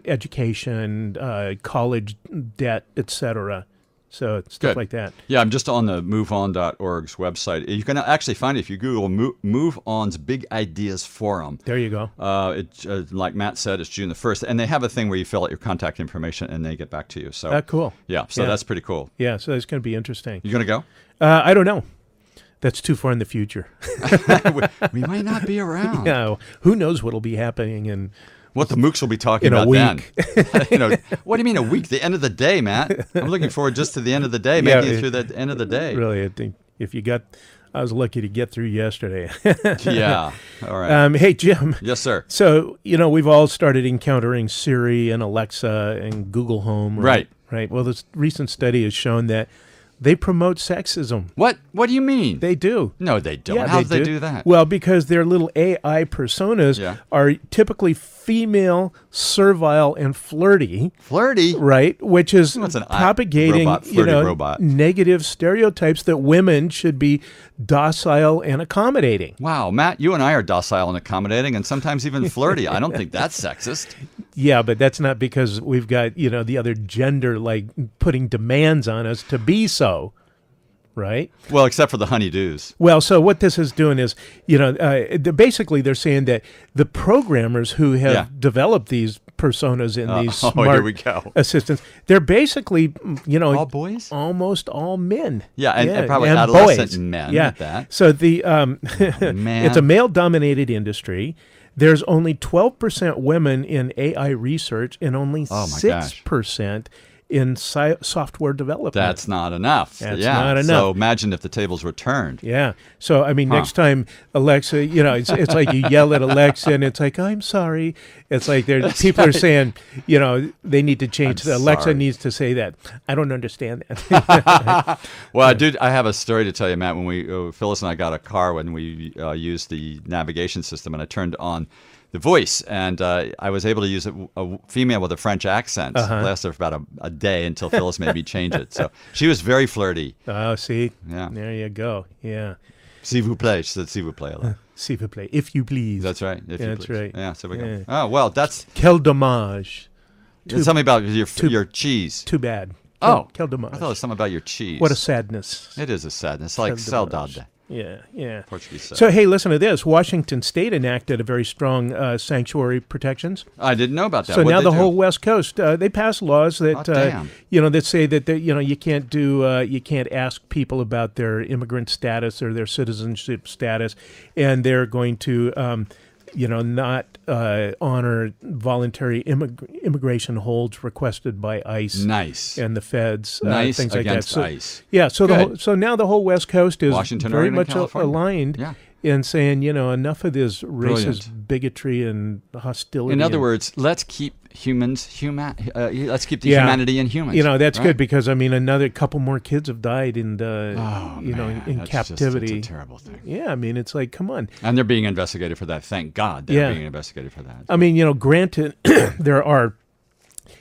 education, college debt, etc. So stuff like that. Yeah, I'm just on the moveon.org's website. You can actually find it if you Google Move On's Big Ideas Forum. There you go. Like Matt said, it's June the 1st. And they have a thing where you fill out your contact information and they get back to you. So cool. Yeah, that's pretty cool. Yeah, so that's going to be interesting. You going to go? I don't know. That's too far in the future. we might not be around. Yeah, who knows what'll be happening in what the Mooks will be talking about then. What do you mean a week? The end of the day, Matt. I'm looking forward just to the end of the day, making it through the end of the day. Really, I think I was lucky to get through yesterday. Yeah. All right. Hey, Jim. Yes, sir. So, we've all started encountering Siri and Alexa and Google Home. Right. Well, this recent study has shown that they promote sexism. What? What do you mean? They do. No, they don't. Yeah, How do they do that? Well, because their little AI personas are typically female, servile, and flirty. Flirty? Right, which is propagating robot. Negative stereotypes that women should be docile and accommodating. Wow, Matt, you and I are docile and accommodating and sometimes even flirty. I don't think that's sexist. Yeah, but that's not because we've got, the other gender putting demands on us to be so, right? Well, except for the honeydews. Well, so what this is doing is, basically they're saying that the programmers who have developed these personas in these smart assistants, they're basically, all boys? Almost all men. Yeah, and probably and adolescent boys. Men. Yeah. At that. So it's a male-dominated industry. There's only 12% women in AI research and only 6% in software development. That's not enough. That's not enough. So imagine if the tables were turned. Yeah. So, next time Alexa, it's like you yell at Alexa and it's like, I'm sorry. It's like people are saying, they need to change. Alexa needs to say that. I don't understand that. Well, I have a story to tell you, Matt. When Phyllis and I got a car when we used the navigation system and I turned on the voice, and I was able to use a female with a French accent. Lasted for about a day until Phyllis made me change it. So she was very flirty. Oh, see? Yeah. There you go. Yeah. S'il vous plaît. She said, s'il vous plaît. S'il vous plaît. If you please. That's right. That's right. Yeah, so we go. Oh, well, that's... Quel dommage. Tell me about your cheese. Too bad. Quel dommage. I thought it was something about your cheese. What a sadness. It is a sadness. Like saudade. Yeah. Portuguese. So, hey, listen to this. Washington State enacted a very strong sanctuary protections. I didn't know about that. So now the whole West Coast, they pass laws that that say that you can't ask people about their immigrant status or their citizenship status, and they're going to not honor voluntary immigration holds requested by ICE. Nice. And the feds. Nice things like against that. ICE. Yeah. So so now the whole West Coast is Washington, very Oregon, much California. aligned and saying, enough of this Brilliant. racist bigotry and hostility. In other words, let's keep let's keep the humanity in humans. That's right? good because another couple more kids have died in in captivity. It's a terrible thing. Yeah, it's like, come on. And they're being investigated for that. Thank God they're being investigated for that. Granted, there are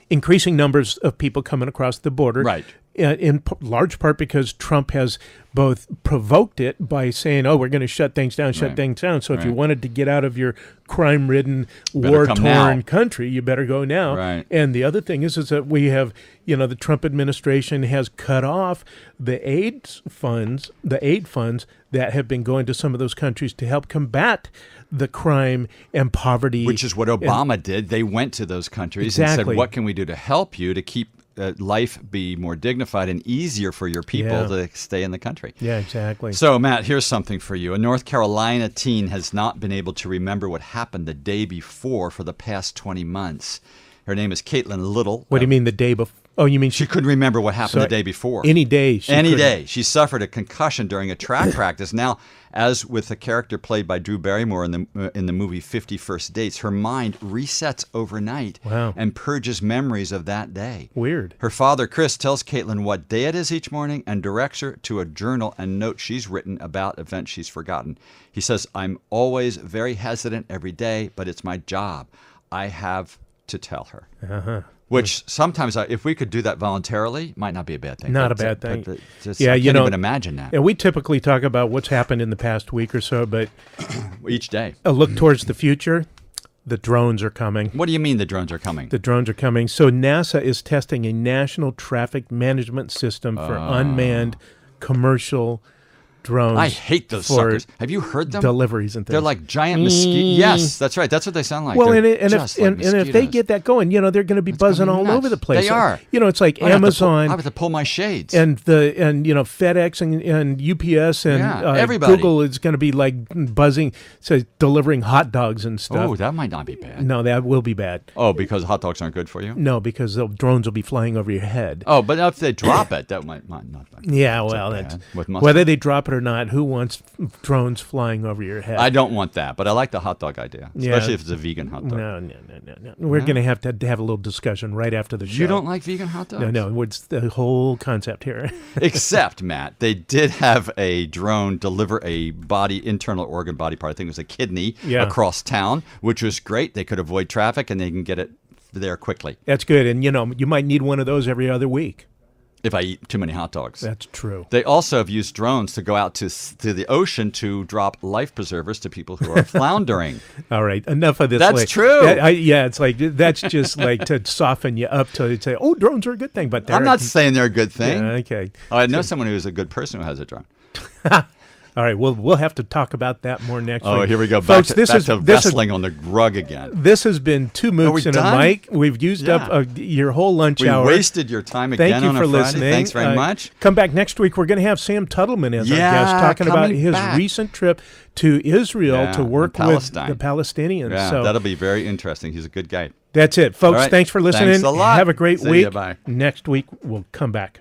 increasing numbers of people coming across the border. Right. In large part because Trump has both provoked it by saying, we're going to shut things down. So if you wanted to get out of your crime-ridden, war-torn country, you better go now. Right. And the other thing is that we have, the Trump administration has cut off the aid funds that have been going to some of those countries to help combat the crime and poverty. Which is what Obama did. They went to those countries and said, what can we do to help you to keep life be more dignified and easier for your people to stay in the country. Yeah, exactly. So, Matt, here's something for you. A North Carolina teen has not been able to remember what happened the day before for the past 20 months. Her name is Caitlin Little. What do you mean the day before? Oh, you mean she couldn't remember what happened the day before. Any day. She suffered a concussion during a track practice. Now, as with the character played by Drew Barrymore in the movie 50 First Dates, her mind resets overnight and purges memories of that day. Weird. Her father, Chris, tells Caitlin what day it is each morning and directs her to a journal and notes she's written about events she's forgotten. He says, I'm always very hesitant every day, but it's my job. I have to tell her. Uh-huh. Which sometimes, if we could do that voluntarily, might not be a bad thing. Not a bad thing. I can't even imagine that. And we typically talk about what's happened in the past week or so, but each day. A look towards the future, the drones are coming. What do you mean the drones are coming? The drones are coming. So NASA is testing a national traffic management system for unmanned commercial drones. I hate those suckers. Have you heard them? Deliveries and things. They're like giant mosquitoes. Yes, that's right. That's what they sound like. Well, and if they get that going, they're going to be buzzing all over the place. They are. It's like Amazon. I have to pull my shades. And FedEx and UPS and everybody. Google is going to be like buzzing, delivering hot dogs and stuff. Oh, that might not be bad. No, that will be bad. Oh, because hot dogs aren't good for you? No, because the drones will be flying over your head. Oh, but if they drop it, that might not be. Yeah, well, whether they drop it or not, who wants drones flying over your head? I don't want that, but I like the hot dog idea, especially if it's a vegan hot dog. No. We're going to have a little discussion right after the show. You don't like vegan hot dogs? No. It's the whole concept here. Except, Matt, they did have a drone deliver a internal organ body part. I think it was a kidney across town, which was great. They could avoid traffic and they can get it there quickly. That's good. And, you might need one of those every other week. If I eat too many hot dogs. That's true. They also have used drones to go out to the ocean to drop life preservers to people who are floundering. All right, enough of this. That's true. It's like that's just like to soften you up to say, oh, drones are a good thing. But I'm not saying they're a good thing. Yeah, okay. Oh, I know someone who is a good person who has a drone. All right, we'll have to talk about that more next week. Oh, here we go. Folks, back to wrestling on the rug again. This has been Two Mooks and a Mic. We've used up your whole lunch hour. We wasted your time again on a Friday. Listening. Thanks very much. Come back next week. We're going to have Sam Tuttleman as our guest, talking about his recent trip to Israel to work with the Palestinians. Yeah, so that'll be very interesting. He's a good guy. That's it, folks. Thanks for listening. Thanks a lot. Have a great week. Bye. Next week, we'll come back.